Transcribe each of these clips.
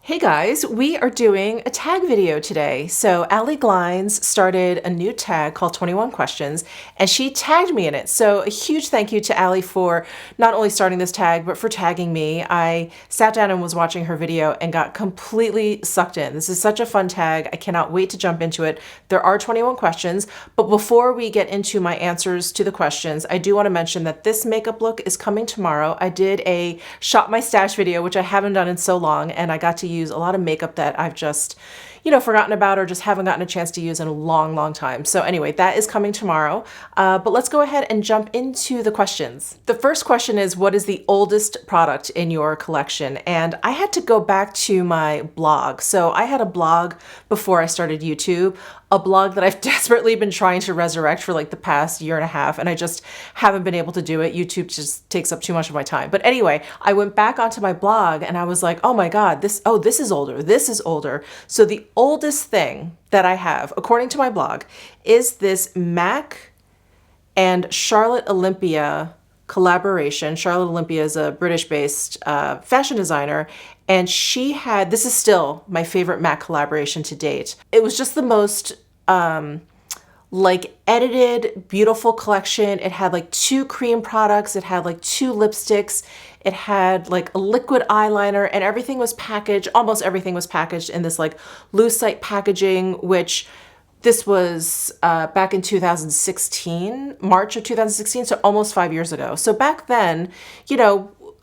Hey guys, we are doing a tag video today. So Allie Glines started a new tag called 21 Questions and she tagged me in it. So a huge thank you to Allie for not only starting this tag, but for tagging me. I sat down and was watching her video and got completely sucked in. This is such a fun tag. I cannot wait to jump into it. There are 21 questions, but before we get into my answers to the questions, I do want to mention that this makeup look is coming tomorrow. I did a shop my stash video, which I haven't done in so long, and I got to use a lot of makeup that I've just, forgotten about or just haven't gotten a chance to use in a long, long time. So anyway, that is coming tomorrow. But let's go ahead and jump into the questions. The first question is, what is the oldest product in your collection? And I had to go back to my blog. So I had a blog before I started YouTube, a blog that I've desperately been trying to resurrect for like the past year and a half, and I just haven't been able to do it. YouTube just takes up too much of my time. But anyway, I went back onto my blog and I was like, oh my God, this is older. This is older. So the oldest thing that I have, according to my blog, is this MAC and Charlotte Olympia collaboration. Charlotte Olympia is a British-based fashion designer, and this is still my favorite MAC collaboration to date. It was just the most edited, beautiful collection. It had like 2 cream products. It had like 2 lipsticks. It had like a liquid eyeliner, and everything was packaged, almost everything was packaged in this like lucite packaging, which this was back in 2016, March of 2016, so almost 5 years ago. So back then,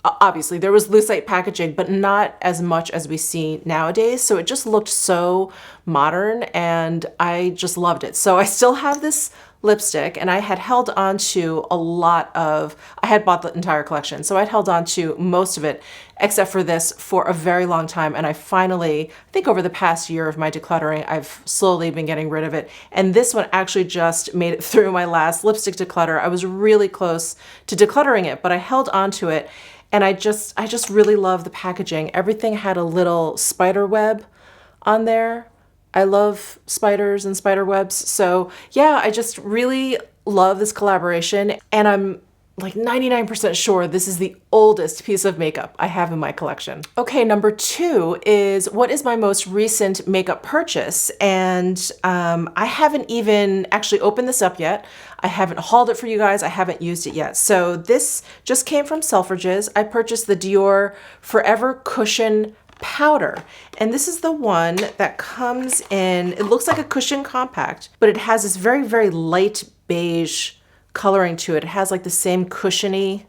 obviously there was lucite packaging, but not as much as we see nowadays. So it just looked so modern and I just loved it. So I still have this lipstick, and I had held on to I had bought the entire collection. So I'd held on to most of it except for this for a very long time. And I finally, I think over the past year of my decluttering, I've slowly been getting rid of it. And this one actually just made it through my last lipstick declutter. I was really close to decluttering it, but I held on to it. And I just really love the packaging. Everything had a little spider web on there. I love spiders and spider webs. So yeah, I just really love this collaboration. And I'm like 99% sure this is the oldest piece of makeup I have in my collection. Okay, number 2 is, what is my most recent makeup purchase? And I haven't even actually opened this up yet. I haven't hauled it for you guys. I haven't used it yet. So this just came from Selfridges. I purchased the Dior Forever Cushion Powder. And this is the one that comes in, it looks like a cushion compact, but it has this very, very light beige coloring to it. It has like the same cushiony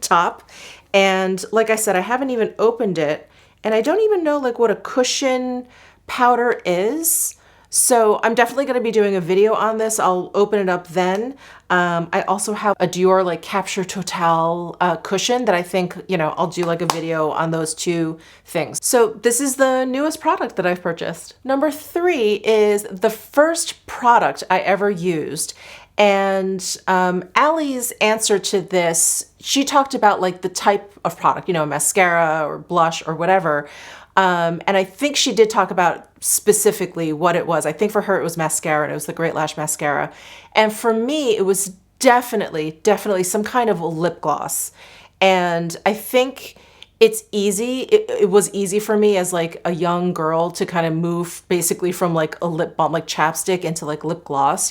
top. And like I said, I haven't even opened it, and I don't even know like what a cushion powder is. So I'm definitely going to be doing a video on this. I'll open it up then. I also have a Dior like Capture Total cushion that I think, I'll do like a video on those 2 things. So this is the newest product that I've purchased. Number 3 is the first product I ever used. And Allie's answer to this, she talked about like the type of product, mascara or blush or whatever. And I think she did talk about specifically what it was. I think for her it was mascara, and it was the Great Lash Mascara. And for me, it was definitely some kind of lip gloss. And I think it's easy. It was easy for me as like a young girl to kind of move basically from like a lip balm, like chapstick, into like lip gloss,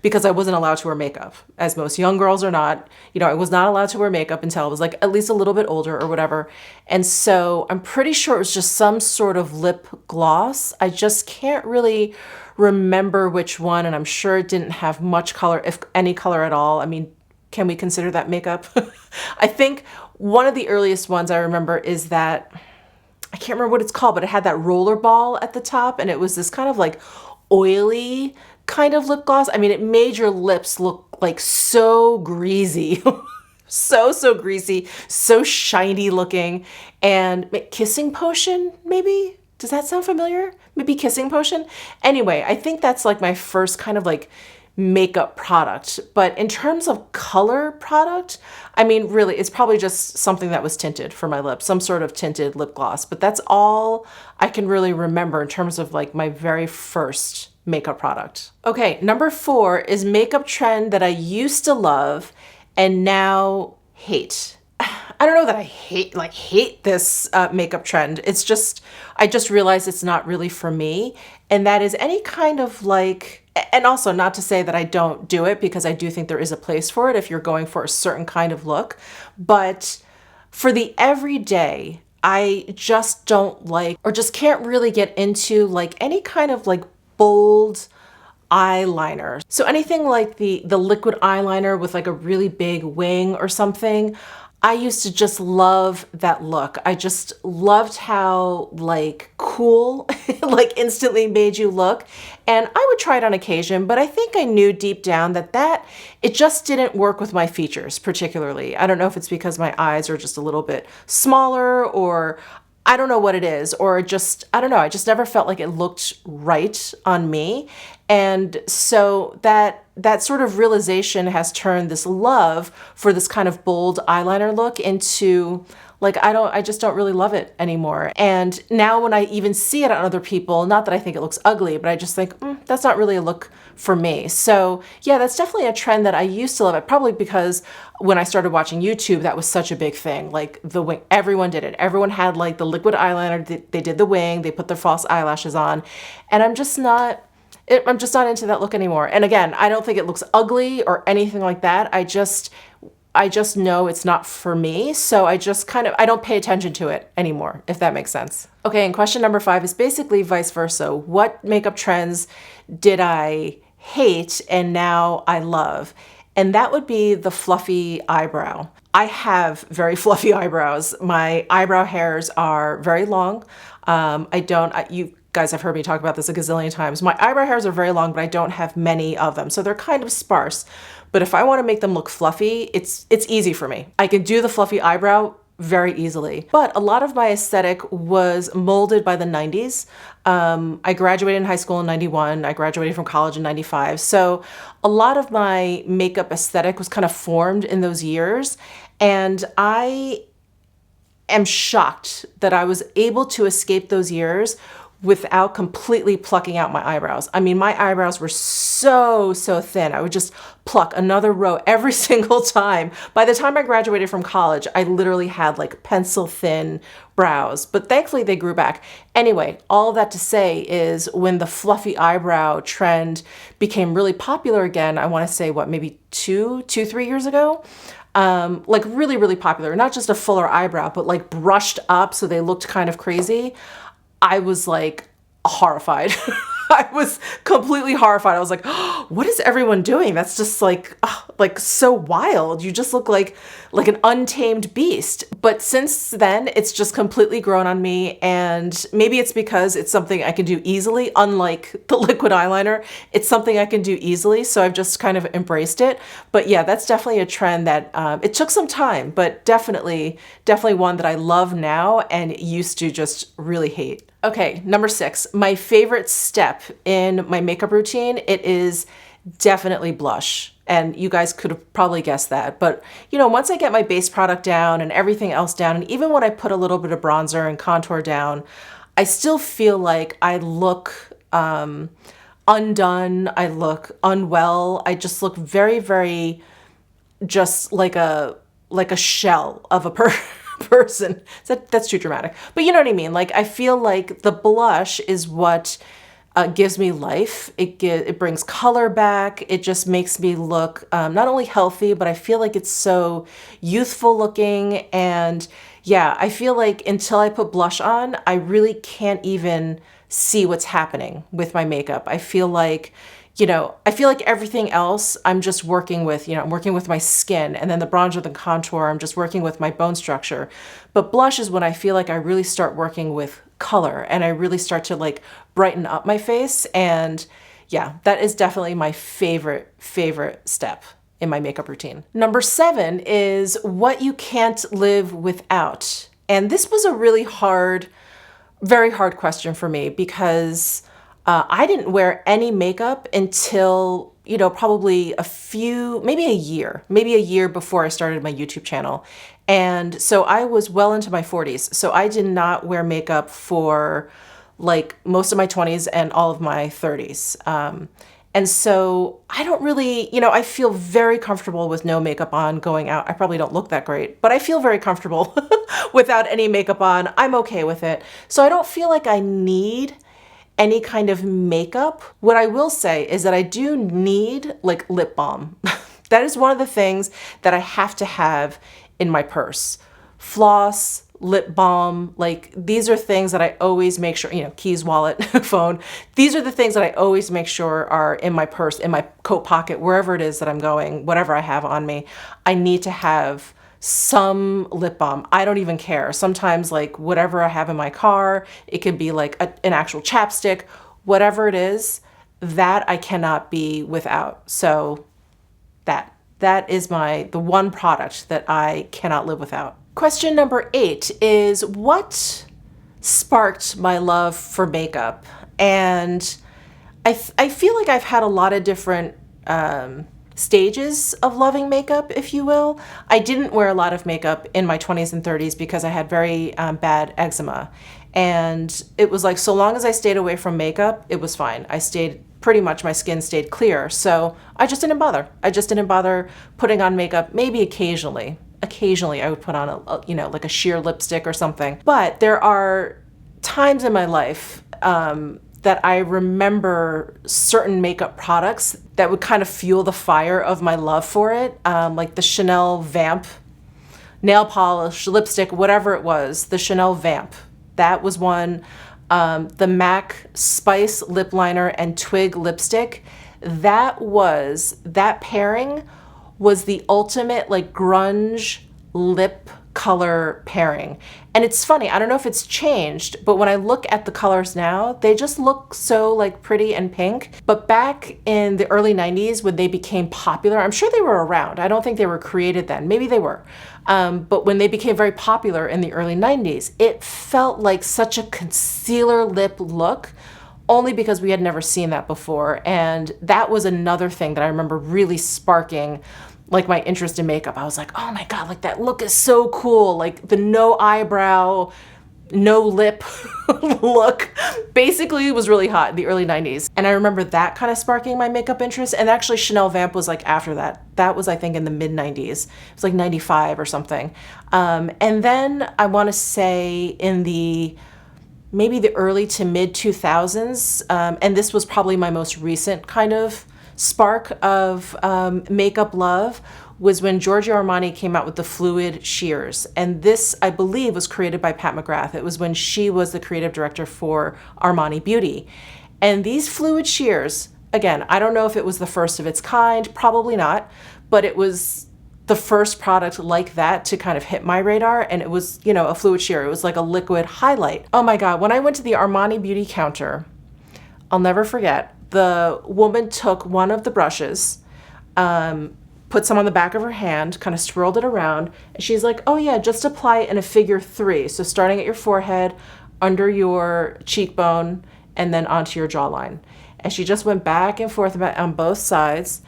because I wasn't allowed to wear makeup, as most young girls are not. I was not allowed to wear makeup until I was like at least a little bit older or whatever. And so I'm pretty sure it was just some sort of lip gloss. I just can't really remember which one, and I'm sure it didn't have much color, if any color at all. I mean, can we consider that makeup? I think one of the earliest ones I remember is that, I can't remember what it's called, but it had that roller ball at the top, and it was this kind of like oily kind of lip gloss. I mean, it made your lips look like so greasy, so greasy, so shiny looking. And Kissing Potion, maybe? Does that sound familiar? Maybe Kissing Potion? Anyway, I think that's like my first kind of like makeup product. But in terms of color product, I mean, really, it's probably just something that was tinted for my lips, some sort of tinted lip gloss. But that's all I can really remember in terms of like my very first makeup product. Okay, number 4 is makeup trend that I used to love and now hate. I don't know that I hate this makeup trend. It's just, I just realized it's not really for me. And that is any kind of like, and also not to say that I don't do it, because I do think there is a place for it if you're going for a certain kind of look. But for the everyday, I just don't like, or just can't really get into like any kind of like bold eyeliner. So anything like the liquid eyeliner with like a really big wing or something, I used to just love that look. I just loved how like cool, like instantly made you look. And I would try it on occasion, but I think I knew deep down that it just didn't work with my features particularly. I don't know if it's because my eyes are just a little bit smaller, or I don't know what it is, or just, I don't know. I just never felt like it looked right on me. And so that sort of realization has turned this love for this kind of bold eyeliner look into like, I just don't really love it anymore. And now when I even see it on other people, not that I think it looks ugly, but I just think, that's not really a look for me. So yeah, that's definitely a trend that I used to love. It probably because when I started watching YouTube, that was such a big thing. Like the wing, everyone did it. Everyone had like the liquid eyeliner. They did the wing, they put their false eyelashes on, and I'm just not into that look anymore. And again, I don't think it looks ugly or anything like that. I just know it's not for me. So I don't pay attention to it anymore, if that makes sense. Okay, and question number 5 is basically vice versa. What makeup trends did I hate and now I love? And that would be the fluffy eyebrow. I have very fluffy eyebrows. My eyebrow hairs are very long. You guys have heard me talk about this a gazillion times. My eyebrow hairs are very long, but I don't have many of them. So they're kind of sparse. But if I want to make them look fluffy, it's easy for me. I can do the fluffy eyebrow very easily. But a lot of my aesthetic was molded by the 90s. I graduated in high school in 91. I graduated from college in 95. So a lot of my makeup aesthetic was kind of formed in those years. And I am shocked that I was able to escape those years without completely plucking out my eyebrows. I mean, my eyebrows were so thin. I would just pluck another row every single time. By the time I graduated from college, I literally had like pencil thin brows, but thankfully they grew back. Anyway, all of that to say is when the fluffy eyebrow trend became really popular again, I wanna say maybe 3 years ago, like really popular, not just a fuller eyebrow, but like brushed up so they looked kind of crazy. I was like horrified. I was completely horrified. I was like, oh, what is everyone doing? That's just like so wild. You just look like an untamed beast. But since then, it's just completely grown on me. And maybe it's because it's something I can do easily, unlike the liquid eyeliner. It's something I can do easily. So I've just kind of embraced it. But yeah, that's definitely a trend that it took some time, but definitely one that I love now and used to just really hate. Okay, number 6, my favorite step in my makeup routine, it is definitely blush. And you guys could have probably guessed that. But you know, once I get my base product down and everything else down, and even when I put a little bit of bronzer and contour down, I still feel like I look undone, I look unwell, I just look very just like a shell of a person. That's too dramatic, but you know what I mean? Like, I feel like the blush is what gives me life. It brings color back. It just makes me look not only healthy, but I feel like it's so youthful looking. And yeah, I feel like until I put blush on, I really can't even see what's happening with my makeup. I feel like everything else I'm just working with, I'm working with my skin, and then the bronzer, the contour, I'm just working with my bone structure. But blush is when I feel like I really start working with color and I really start to like brighten up my face. And yeah, that is definitely my favorite step in my makeup routine. Number 7 is what you can't live without. And this was a really very hard question for me because I didn't wear any makeup until, probably maybe a year before I started my YouTube channel. And so I was well into my 40s. So I did not wear makeup for like most of my 20s and all of my 30s. And so I don't really, I feel very comfortable with no makeup on going out. I probably don't look that great, but I feel very comfortable without any makeup on. I'm okay with it. So I don't feel like I need any kind of makeup. What I will say is that I do need like lip balm. That is one of the things that I have to have in my purse. Floss, lip balm, like these are things that I always make sure, keys, wallet, phone. These are the things that I always make sure are in my purse, in my coat pocket, wherever it is that I'm going, whatever I have on me. I need to have some lip balm. I don't even care. Sometimes like whatever I have in my car, it could be like an actual chapstick, whatever it is, that I cannot be without. So that is the one product that I cannot live without. Question number 8 is what sparked my love for makeup? And I feel like I've had a lot of different stages of loving makeup, if you will. I didn't wear a lot of makeup in my 20s and 30s because I had very bad eczema. And it was like, so long as I stayed away from makeup, it was fine. My skin stayed clear. So I just didn't bother. I just didn't bother putting on makeup, maybe occasionally. Occasionally I would put on like a sheer lipstick or something. But there are times in my life that I remember certain makeup products that would kind of fuel the fire of my love for it. Like the Chanel Vamp nail polish, lipstick, whatever it was, the Chanel Vamp. That was one. The MAC Spice lip liner and Twig lipstick. That pairing was the ultimate like grunge lip color pairing. And it's funny, I don't know if it's changed, but when I look at the colors now, they just look so like pretty and pink. But back in the early 90s when they became popular, I'm sure they were around. I don't think they were created then. Maybe they were. But when they became very popular in the early 90s, it felt like such a concealer lip look, only because we had never seen that before. And that was another thing that I remember really sparking like my interest in makeup. I was like, oh my God, like that look is so cool. Like the no eyebrow, no lip look basically was really hot in the early 90s. And I remember that kind of sparking my makeup interest. And actually Chanel Vamp was like after that. That was, I think, in the mid 90s. It was like 95 or something. And then I want to say in maybe the early to mid 2000s. And this was probably my most recent kind of spark of makeup love, was when Giorgio Armani came out with the fluid sheers. And this, I believe, was created by Pat McGrath. It was when she was the creative director for Armani Beauty. And these fluid sheers, again, I don't know if it was the first of its kind, probably not, but it was the first product like that to kind of hit my radar. And it was, a fluid sheer. It was like a liquid highlight. Oh my God, when I went to the Armani Beauty counter, I'll never forget, the woman took one of the brushes, put some on the back of her hand, kind of swirled it around, and she's like, oh yeah, just apply it in a figure 3. So starting at your forehead, under your cheekbone, and then onto your jawline. And she just went back and forth on both sides.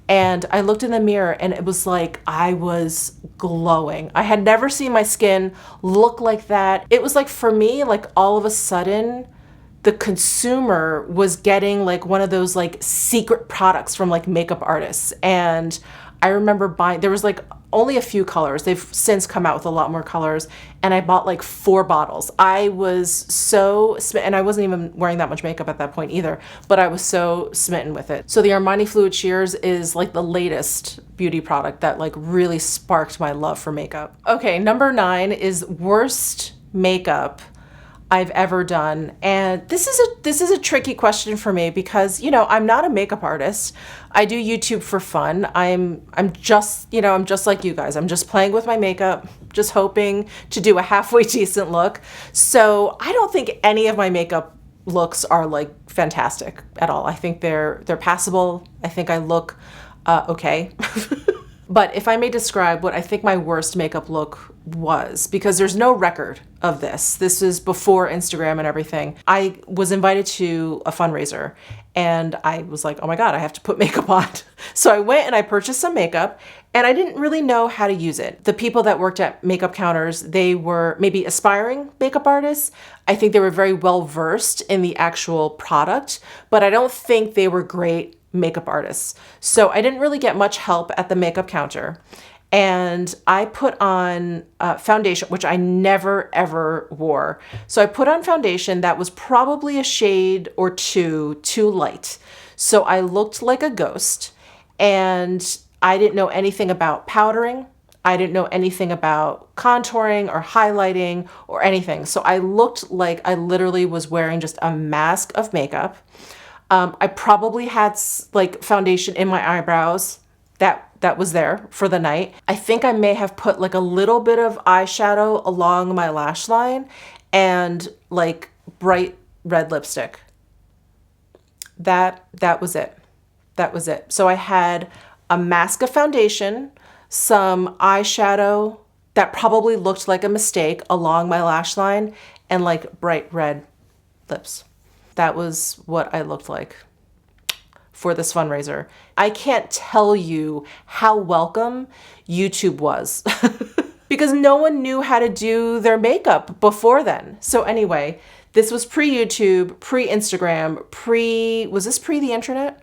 And I looked in the mirror and it was like I was glowing. I had never seen my skin look like that. It was like, for me, like all of a sudden, the consumer was getting like one of those like secret products from like makeup artists. And I remember buying, there was like only a few colors. They've since come out with a lot more colors. And I bought like 4 bottles. I was so smitten, and I wasn't even wearing that much makeup at that point either, but I was so smitten with it. So the Armani Fluid Sheers is like the latest beauty product that like really sparked my love for makeup. Okay, number 9 is worst makeup I've ever done. And this is a tricky question for me because, I'm not a makeup artist. I do YouTube for fun. I'm just like you guys. I'm just playing with my makeup, just hoping to do a halfway decent look. So I don't think any of my makeup looks are like fantastic at all. I think they're passable. I think I look okay. But if I may describe what I think my worst makeup look was, because there's no record of this. This is before Instagram and everything. I was invited to a fundraiser and I was like, oh my God, I have to put makeup on. So I went and I purchased some makeup and I didn't really know how to use it. The people that worked at makeup counters, they were maybe aspiring makeup artists. I think they were very well versed in the actual product, but I don't think they were great makeup artists. So I didn't really get much help at the makeup counter. And I put on foundation, which I never, ever wore. So I put on foundation that was probably a shade or two too light. So I looked like a ghost, and I didn't know anything about powdering. I didn't know anything about contouring or highlighting or anything. So I looked like I literally was wearing just a mask of makeup. I probably had like foundation in my eyebrows that was there for the night. I think I may have put like a little bit of eyeshadow along my lash line and like bright red lipstick. That was it. That was it. So I had a mask of foundation, some eyeshadow that probably looked like a mistake along my lash line, and like bright red lips. That was what I looked like for this fundraiser. I can't tell you how welcome YouTube was because no one knew how to do their makeup before then. So anyway, this was pre-YouTube, pre-Instagram, was this pre the internet?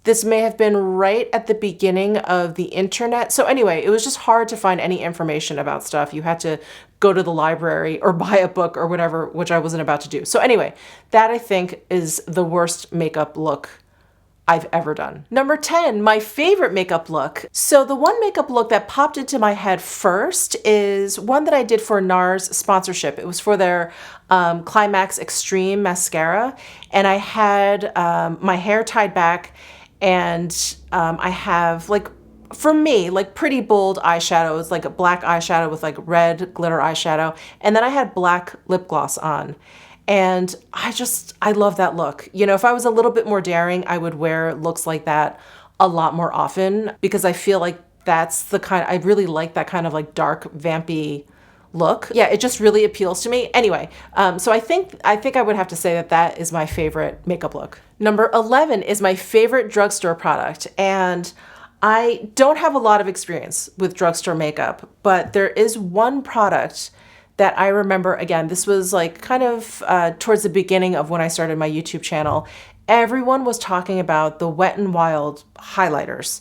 This may have been right at the beginning of the internet. So anyway, it was just hard to find any information about stuff. You had to go to the library or buy a book or whatever, which I wasn't about to do. So anyway, that I think is the worst makeup look I've ever done. Number 10, my favorite makeup look. So the one makeup look that popped into my head first is one that I did for NARS sponsorship. It was for their Climax Extreme mascara. And I had my hair tied back, and I have like, for me, like pretty bold eyeshadows, like a black eyeshadow with like red glitter eyeshadow. And then I had black lip gloss on. And I love that look. You know, if I was a little bit more daring, I would wear looks like that a lot more often because I feel like that's the kind, I really like that kind of like dark, vampy look. Yeah, it just really appeals to me. Anyway, so I think I would have to say that that is my favorite makeup look. Number 11 is my favorite drugstore product. And I don't have a lot of experience with drugstore makeup, but there is one product that I remember, again, this was like kind of towards the beginning of when I started my YouTube channel. Everyone was talking about the Wet n Wild highlighters.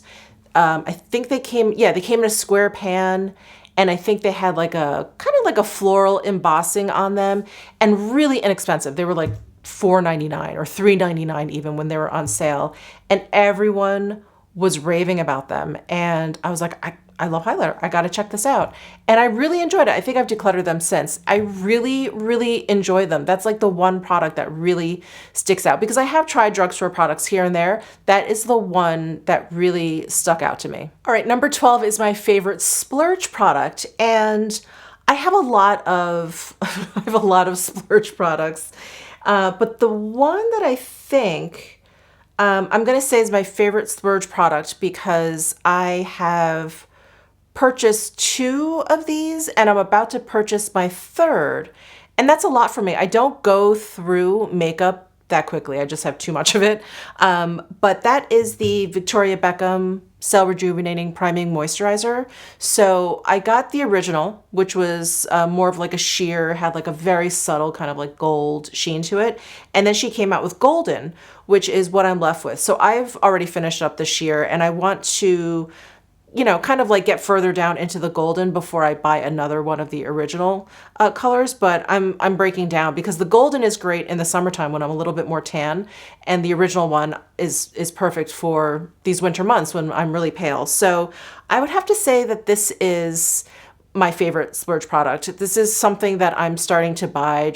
I think they came in a square pan, and I think they had like a kind of like a floral embossing on them, and really inexpensive. They were like $4.99 or $3.99 even when they were on sale, and everyone was raving about them. And I was like, I love highlighter. I got to check this out. And I really enjoyed it. I think I've decluttered them since. I really, really enjoy them. That's like the one product that really sticks out because I have tried drugstore products here and there. That is the one that really stuck out to me. All right, number 12 is my favorite splurge product. And I have a lot of, splurge products. But the one that I think I'm going to say is my favorite splurge product because I have purchased 2 of these and I'm about to purchase my 3rd. And that's a lot for me. I don't go through makeup that quickly. I just have too much of it. But that is the Victoria Beckham Cell Rejuvenating Priming Moisturizer. So I got the original, which was more of like a sheer, had like a very subtle kind of like gold sheen to it. And then she came out with golden, which is what I'm left with. So I've already finished up the sheer and I want to, you know, kind of like get further down into the golden before I buy another one of the original colors. But I'm breaking down because the golden is great in the summertime when I'm a little bit more tan, and the original one is perfect for these winter months when I'm really pale. So I would have to say that this is my favorite splurge product. This is something that I'm starting to buy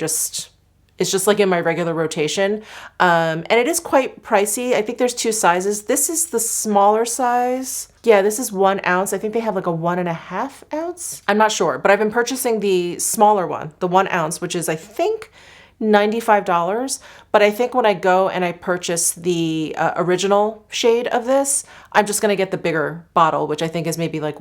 it's just like in my regular rotation. And it is quite pricey. I think there's 2 sizes. This is the smaller size. Yeah, this is 1 ounce. I think they have like a 1.5 ounce. I'm not sure, but I've been purchasing the smaller one, the 1 ounce, which is I think $95. But I think when I go and I purchase the original shade of this, I'm just gonna get the bigger bottle, which I think is maybe like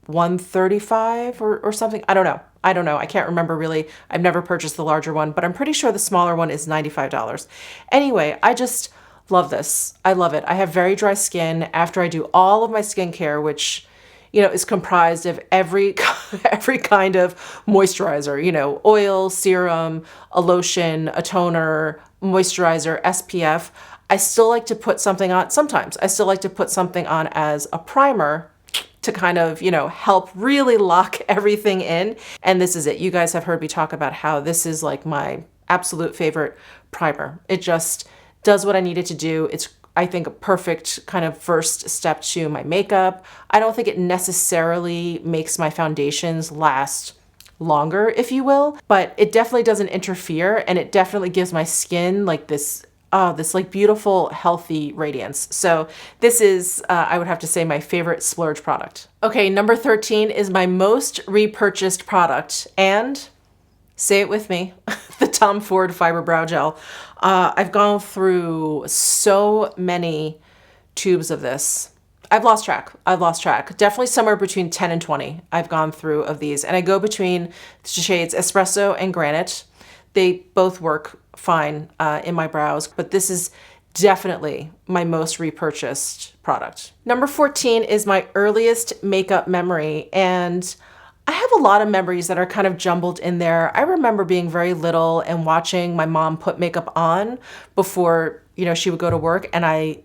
$135 or something. I don't know. I can't remember really. I've never purchased the larger one, but I'm pretty sure the smaller one is $95. Anyway, I just love this. I love it. I have very dry skin after I do all of my skincare, which, you know, is comprised of every kind of moisturizer, you know, oil, serum, a lotion, a toner, moisturizer, SPF. I still like to put something on, sometimes I still like to put something on as a primer to kind of, help really lock everything in. And this is it. You guys have heard me talk about how this is like my absolute favorite primer. It just does what I need it to do. It's, I think, a perfect kind of first step to my makeup. I don't think it necessarily makes my foundations last longer, if you will, but it definitely doesn't interfere, and it definitely gives my skin like this like beautiful, healthy radiance. So this is, I would have to say, my favorite splurge product. Okay, number 13 is my most repurchased product, and say it with me, the Tom Ford Fiber Brow Gel. I've gone through so many tubes of this. I've lost track. Definitely somewhere between 10 and 20 I've gone through of these. And I go between the shades Espresso and Granite. They both work fine in my brows, but this is definitely my most repurchased product. Number 14 is my earliest makeup memory, and I have a lot of memories that are kind of jumbled in there. I remember being very little and watching my mom put makeup on before, she would go to work, and I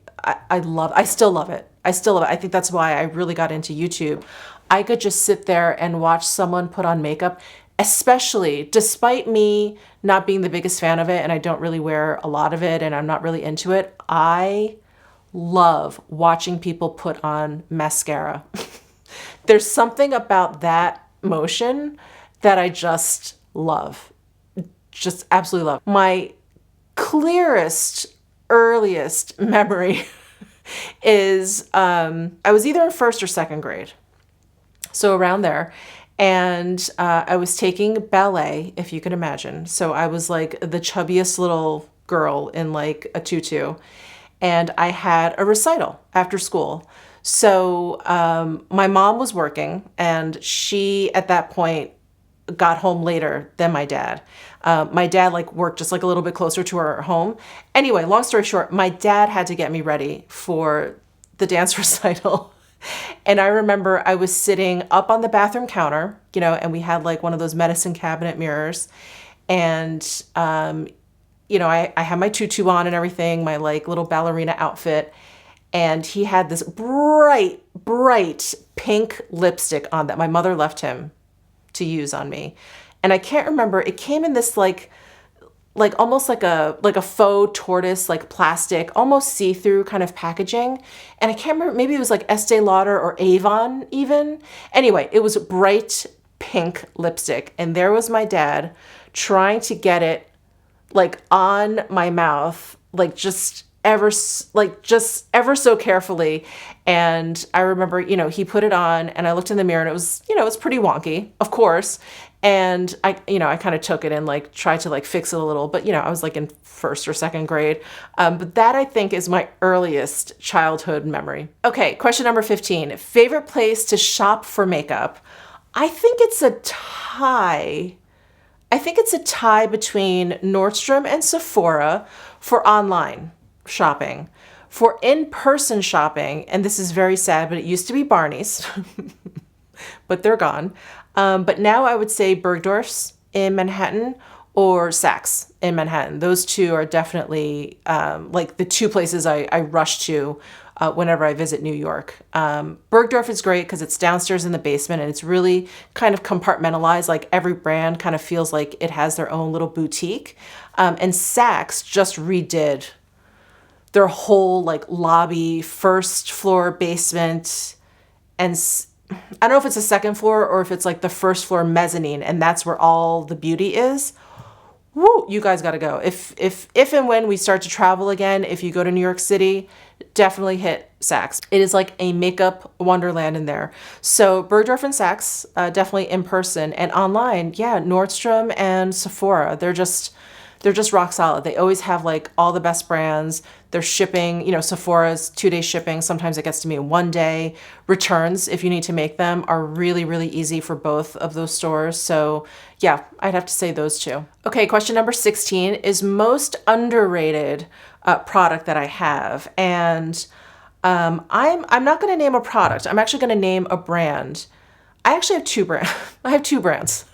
still love it. I think that's why I really got into YouTube. I could just sit there and watch someone put on makeup, especially despite me not being the biggest fan of it, and I don't really wear a lot of it, and I'm not really into it. I love watching people put on mascara. There's something about that motion that I just love. Just absolutely love. My clearest, earliest memory is I was either in first or second grade, so around there, and I was taking ballet, if you can imagine. So I was like the chubbiest little girl in like a tutu, and I had a recital after school. So my mom was working, and she at that point got home later than my dad. My dad worked just like a little bit closer to our home. Anyway, long story short, my dad had to get me ready for the dance recital. And I remember I was sitting up on the bathroom counter, and we had like one of those medicine cabinet mirrors. And, I had my tutu on and everything, my like little ballerina outfit. And he had this bright, bright pink lipstick on that my mother left him to use on me. And I can't remember, it came in this like almost like a faux tortoise, like plastic, almost see-through kind of packaging. And I can't remember, maybe it was like Estee Lauder or Avon even. Anyway, it was bright pink lipstick. And there was my dad trying to get it like on my mouth, just ever so carefully. And I remember, he put it on, and I looked in the mirror, and it was, it's pretty wonky, of course. And I kind of took it and tried to fix it a little, but I was in first or second grade. But that I think is my earliest childhood memory. Okay, question number 15, favorite place to shop for makeup. I think it's a tie. Between Nordstrom and Sephora for online shopping. For in-person shopping, and this is very sad, but it used to be Barney's, but they're gone. But now I would say Bergdorf's in Manhattan or Saks in Manhattan. Those two are definitely the two places I rush to whenever I visit New York. Bergdorf is great because it's downstairs in the basement, and it's really kind of compartmentalized. Like every brand kind of feels like it has their own little boutique. And Saks just redid their whole lobby, first floor, basement, and I don't know if it's a second floor or if it's the first floor mezzanine, and that's where all the beauty is. Woo, you guys got to go. If and when we start to travel again, if you go to New York City, definitely hit Saks. It is like a makeup wonderland in there. So Bergdorf and Saks, definitely in person, and online, yeah, Nordstrom and Sephora. They're just rock solid. They always have all the best brands. They're shipping, Sephora's 2-day shipping. Sometimes it gets to me in 1 day. Returns, if you need to make them, are really, really easy for both of those stores. So yeah, I'd have to say those two. Okay, question number 16 is most underrated product that I have. And I'm not going to name a product. I'm actually going to name a brand. I actually have two brands. I have two brands.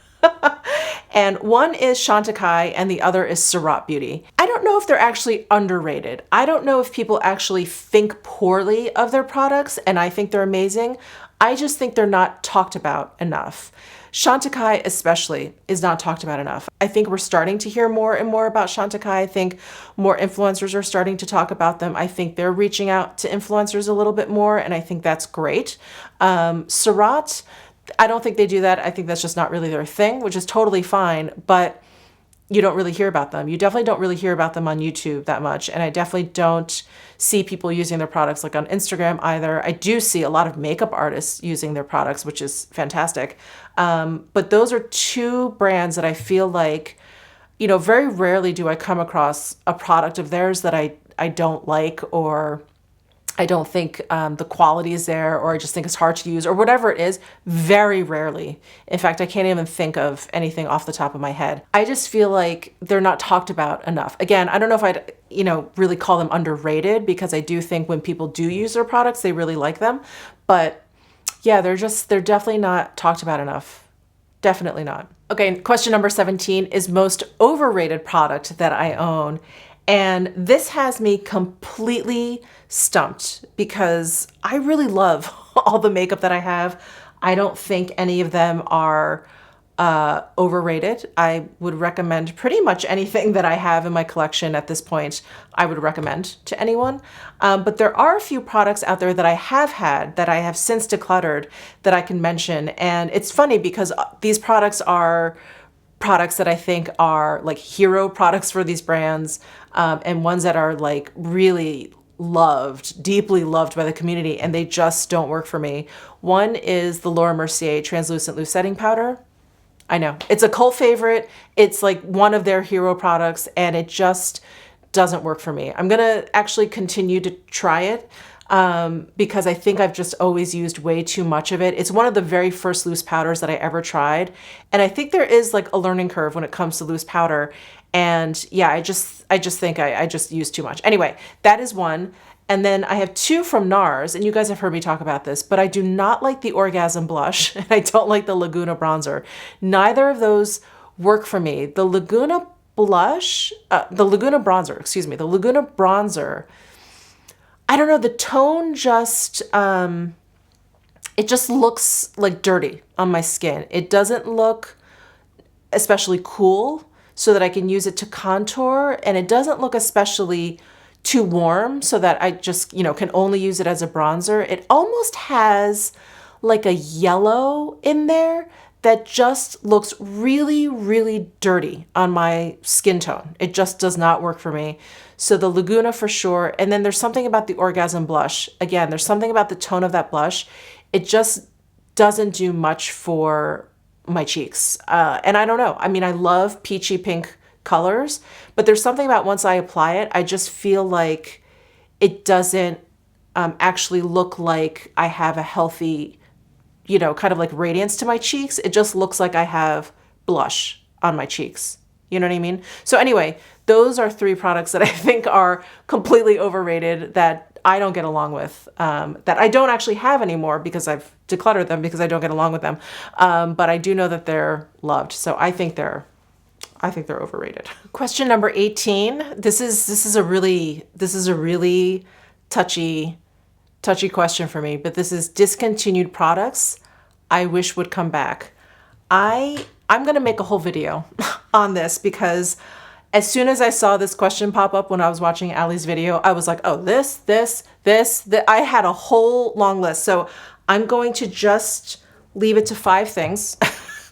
And one is Chantecaille and the other is Surratt Beauty. I don't know if they're actually underrated. I don't know if people actually think poorly of their products and I think they're amazing. I just think they're not talked about enough. Chantecaille especially is not talked about enough. I think we're starting to hear more and more about Chantecaille. I think more influencers are starting to talk about them. I think they're reaching out to influencers a little bit more, and I think that's great. Surratt, I don't think they do that. I think that's just not really their thing, which is totally fine, but you don't really hear about them. You definitely don't really hear about them on YouTube that much. And I definitely don't see people using their products like on Instagram either. I do see a lot of makeup artists using their products, which is fantastic. But those are two brands that I feel like, you know, very rarely do I come across a product of theirs that I don't like, or I don't think the quality is there, or I just think it's hard to use, or whatever it is. Very rarely. In fact, I can't even think of anything off the top of my head. I just feel like they're not talked about enough. Again, I don't know if I'd, you know, really call them underrated, because I do think when people do use their products, they really like them. But yeah, they're definitely not talked about enough. Definitely not. Okay, question number 17 is most overrated product that I own. And this has me completely stumped because I really love all the makeup that I have. I don't think any of them are overrated. I would recommend pretty much anything that I have in my collection at this point. I would recommend to anyone. But there are a few products out there that I have had that I have since decluttered that I can mention. And it's funny because these products are products that I think are like hero products for these brands, and ones that are like really loved, deeply loved by the community, and they just don't work for me. One is the Laura Mercier Translucent Loose Setting Powder. I know, it's a cult favorite. It's like one of their hero products, and it just doesn't work for me. I'm gonna actually continue to try it, because I think I've just always used way too much of it. It's one of the very first loose powders that I ever tried. And I think there is like a learning curve when it comes to loose powder. And yeah, I just think I just use too much. Anyway, that is one. And then I have two from NARS, and you guys have heard me talk about this, but I do not like the Orgasm Blush, and I don't like the Laguna Bronzer. Neither of those work for me. The Laguna Bronzer, excuse me, the Laguna Bronzer, I don't know, the tone just, it just looks like dirty on my skin. It doesn't look especially cool so that I can use it to contour, and it doesn't look especially too warm so that I just, you know, can only use it as a bronzer. It almost has like a yellow in there that just looks really, really dirty on my skin tone. It just does not work for me. So the Laguna for sure. And then there's something about the Orgasm Blush. Again, there's something about the tone of that blush. It just doesn't do much for my cheeks. And I don't know. I mean, I love peachy pink colors, but there's something about once I apply it, I just feel like it doesn't actually look like I have a healthy, you know, kind of like radiance to my cheeks. It just looks like I have blush on my cheeks. You know what I mean? So anyway, those are three products that I think are completely overrated that I don't get along with, that I don't actually have anymore because I've decluttered them because I don't get along with them. But I do know that they're loved. So I think they're overrated. Question number 18. This is a really touchy question for me, but this is discontinued products I wish would come back. I'm going to make a whole video on this because as soon as I saw this question pop up when I was watching Allie's video, I was like, oh, this. I had a whole long list. So I'm going to just leave it to 5 things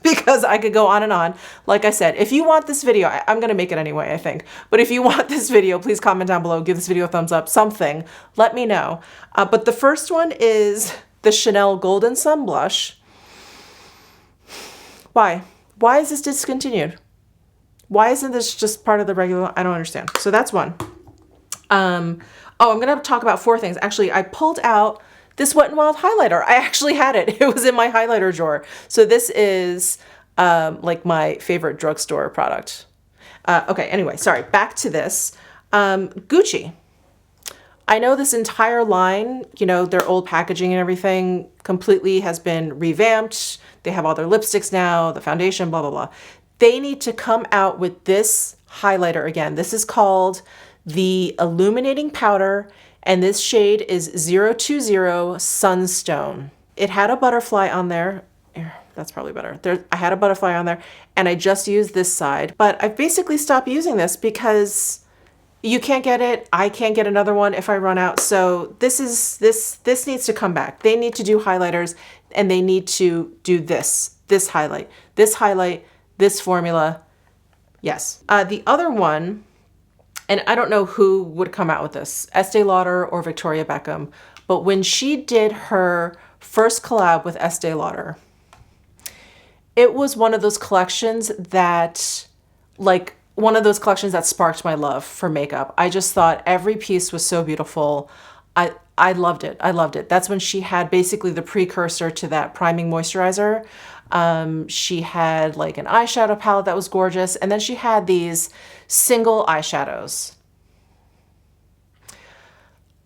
because I could go on and on. Like I said, if you want this video, I'm going to make it anyway, I think. But if you want this video, please comment down below, give this video a thumbs up, something. Let me know. But the first one is the Chanel Golden Sun Blush. Why? Why is this discontinued? Why isn't this just part of the regular? I don't understand. So that's one. I'm going to talk about 4 things. Actually, I pulled out this Wet n Wild highlighter. I actually had it. It was in my highlighter drawer. So this is like my favorite drugstore product. Okay, anyway, sorry. Back to this. Gucci. I know this entire line, you know, their old packaging and everything completely has been revamped. They have all their lipsticks now, the foundation, blah, blah, blah. They need to come out with this highlighter again. This is called the Illuminating Powder, and this shade is 020 Sunstone. It had a butterfly on there. That's probably better. I had a butterfly on there, and I just used this side, but I've basically stopped using this because you can't get it. I can't get another one if I run out. So this needs to come back. They need to do highlighters, and they need to do this highlight, this formula. Yes. The other one, and I don't know who would come out with this, Estee Lauder or Victoria Beckham, but when she did her first collab with Estee Lauder, it was one of those collections that, like, one of those collections that sparked my love for makeup. I just thought every piece was so beautiful. I loved it. I loved it. That's when she had basically the precursor to that priming moisturizer. She had like an eyeshadow palette that was gorgeous. And then she had these single eyeshadows.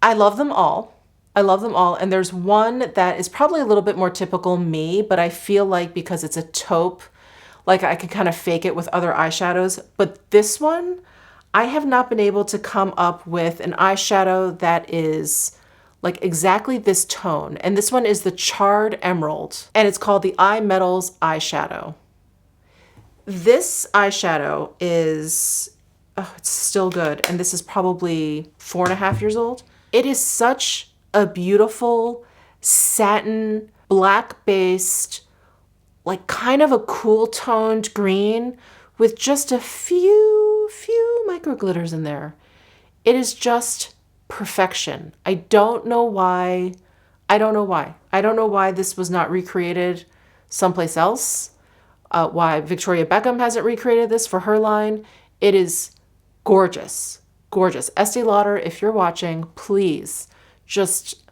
I love them all. I love them all. And there's one that is probably a little bit more typical me, but I feel like because it's a taupe, like I can kind of fake it with other eyeshadows. But this one, I have not been able to come up with an eyeshadow that is like exactly this tone. And this one is the Charred Emerald, and it's called the Eye Metals eyeshadow. This eyeshadow is, oh, it's still good. And this is probably 4.5 years old. It is such a beautiful satin, black-based, like kind of a cool toned green with just a few micro glitters in there. It is just perfection. I don't know why. I don't know why this was not recreated someplace else. Why Victoria Beckham hasn't recreated this for her line. It is gorgeous, gorgeous. Estee Lauder, if you're watching, please just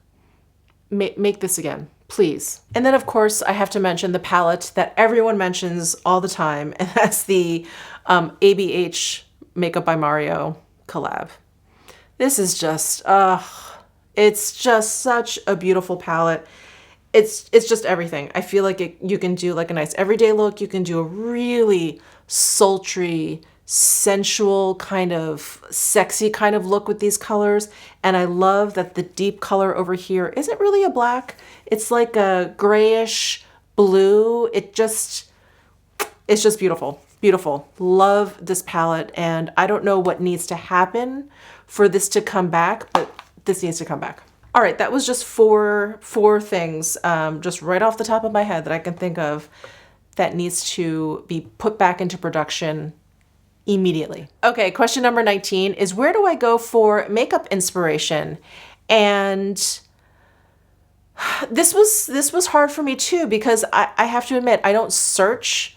make this again. Please. And then of course I have to mention the palette that everyone mentions all the time, and that's the ABH Makeup by Mario collab. This is just, it's just such a beautiful palette. It's just everything. I feel like you can do like a nice everyday look. You can do a really sultry, sensual kind of sexy kind of look with these colors. And I love that the deep color over here isn't really a black. It's like a grayish blue. It's just beautiful, beautiful. Love this palette. And I don't know what needs to happen for this to come back, but this needs to come back. All right, that was just four things, just right off the top of my head that I can think of that needs to be put back into production immediately. Okay, question number 19 is, where do I go for makeup inspiration? And this was hard for me too, because I have to admit, I don't search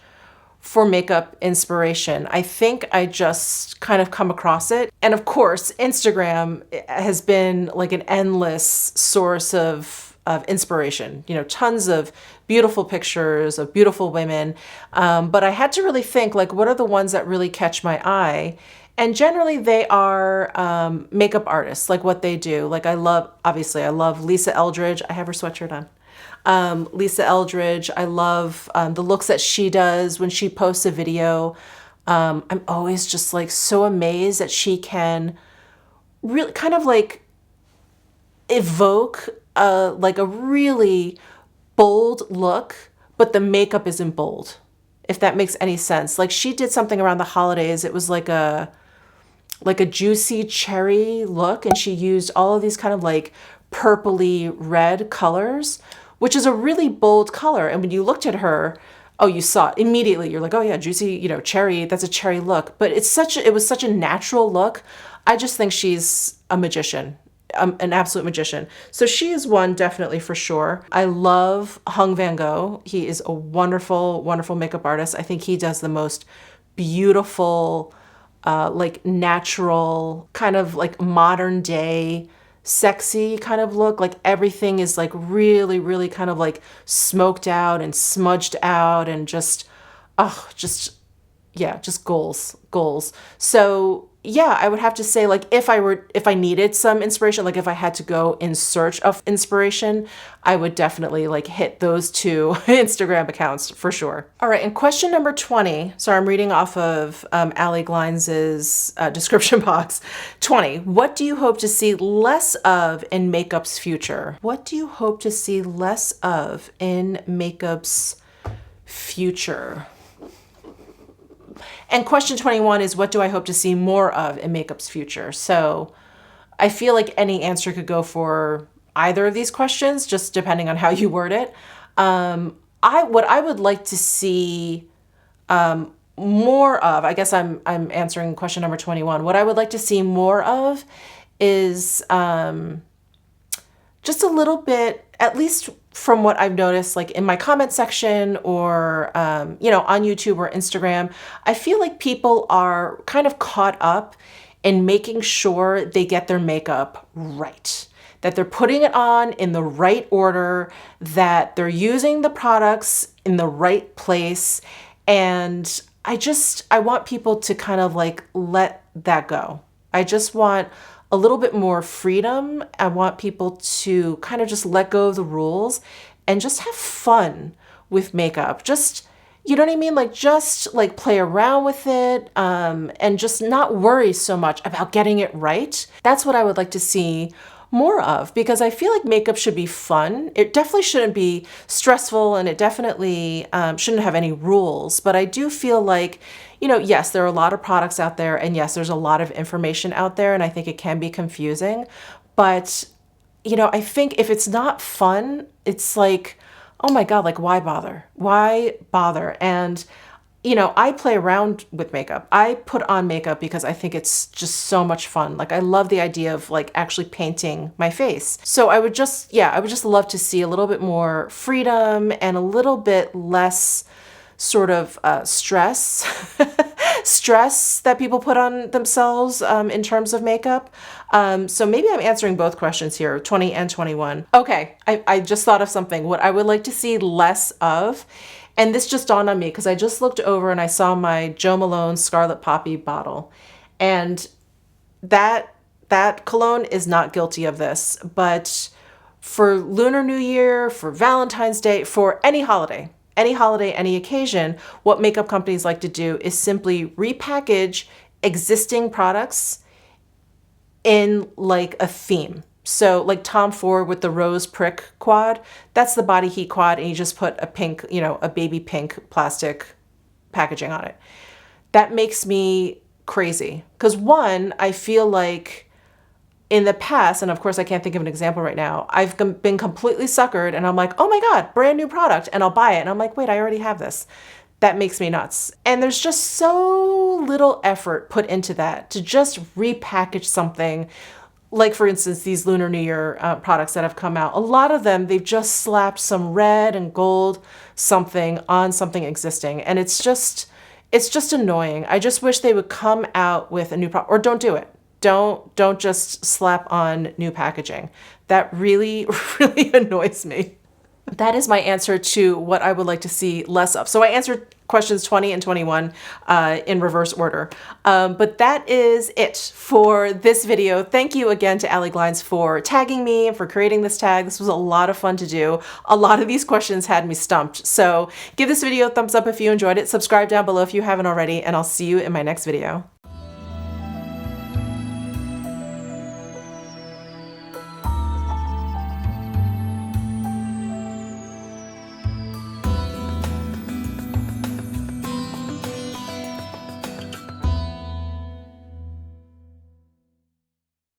for makeup inspiration. I think I just kind of come across it. And of course, Instagram has been like an endless source of inspiration, you know, tons of beautiful pictures of beautiful women. But I had to really think, like, what are the ones that really catch my eye? And generally they are makeup artists, like what they do. Like I love Lisa Eldridge. I have her sweatshirt on. Lisa Eldridge. I love the looks that she does when she posts a video. I'm always just like so amazed that she can really kind of like evoke like a really bold look, but the makeup isn't bold, if that makes any sense. Like she did something around the holidays. It was like a juicy cherry look, and she used all of these kind of like purpley red colors, which is a really bold color. And when you looked at her, oh, you saw it immediately. You're like, oh yeah, juicy, you know, cherry, that's a cherry look. But it was such a natural look. I just think she's a magician, an absolute magician. So she is one definitely for sure. I love Hung Van Gogh. He is a wonderful, wonderful makeup artist. I think he does the most beautiful, like natural, kind of like modern day, sexy kind of look. Like everything is like really, really kind of like smoked out and smudged out and just, yeah, just goals. So yeah, I would have to say, like, if I needed some inspiration, like if I had to go in search of inspiration, I would definitely like hit those two Instagram accounts for sure. All right, and question number 20. Sorry, I'm reading off of Allie Glines' description box. 20. What do you hope to see less of in makeup's future? What do you hope to see less of in makeup's future? And question 21 is, what do I hope to see more of in makeup's future? So I feel like any answer could go for either of these questions, just depending on how you word it. What I would like to see more of, I guess I'm answering question number 21. What I would like to see more of is just a little bit, at least from what I've noticed, like in my comment section or, on YouTube or Instagram, I feel like people are kind of caught up in making sure they get their makeup right, that they're putting it on in the right order, that they're using the products in the right place. And I want people to kind of like let that go. I just want a little bit more freedom. I want people to kind of just let go of the rules and just have fun with makeup. Just, you know what I mean? Like just like play around with it and just not worry so much about getting it right. That's what I would like to see more of, because I feel like makeup should be fun. It definitely shouldn't be stressful, and it definitely shouldn't have any rules. But I do feel like, yes, there are a lot of products out there, and yes, there's a lot of information out there, and I think it can be confusing. But, I think if it's not fun, it's like, oh my God, like why bother? Why bother? And I play around with makeup. I put on makeup because I think it's just so much fun. Like I love the idea of like actually painting my face. So I would just love to see a little bit more freedom and a little bit less sort of stress that people put on themselves in terms of makeup. So maybe I'm answering both questions here, 20 and 21. Okay, I just thought of something. What I would like to see less of, and this just dawned on me because I just looked over and I saw my Jo Malone Scarlet Poppy bottle. And that cologne is not guilty of this, but for Lunar New Year, for Valentine's Day, for any holiday, any occasion, what makeup companies like to do is simply repackage existing products in like a theme. So like Tom Ford with the rose prick quad, that's the body heat quad, and you just put a pink, a baby pink plastic packaging on it. That makes me crazy. Because one, I feel like in the past, and of course I can't think of an example right now, I've been completely suckered and I'm like, oh my God, brand new product, and I'll buy it. And I'm like, wait, I already have this. That makes me nuts. And there's just so little effort put into that to just repackage something. Like for instance, these Lunar New Year products that have come out, a lot of them, they've just slapped some red and gold something on something existing. And it's just annoying. I just wish they would come out with a new product, or don't do it. Don't just slap on new packaging. That really, really annoys me. That is my answer to what I would like to see less of. So I answered questions 20 and 21 in reverse order. But that is it for this video. Thank you again to Allie Glines for tagging me and for creating this tag. This was a lot of fun to do. A lot of these questions had me stumped. So give this video a thumbs up if you enjoyed it. Subscribe down below if you haven't already, and I'll see you in my next video.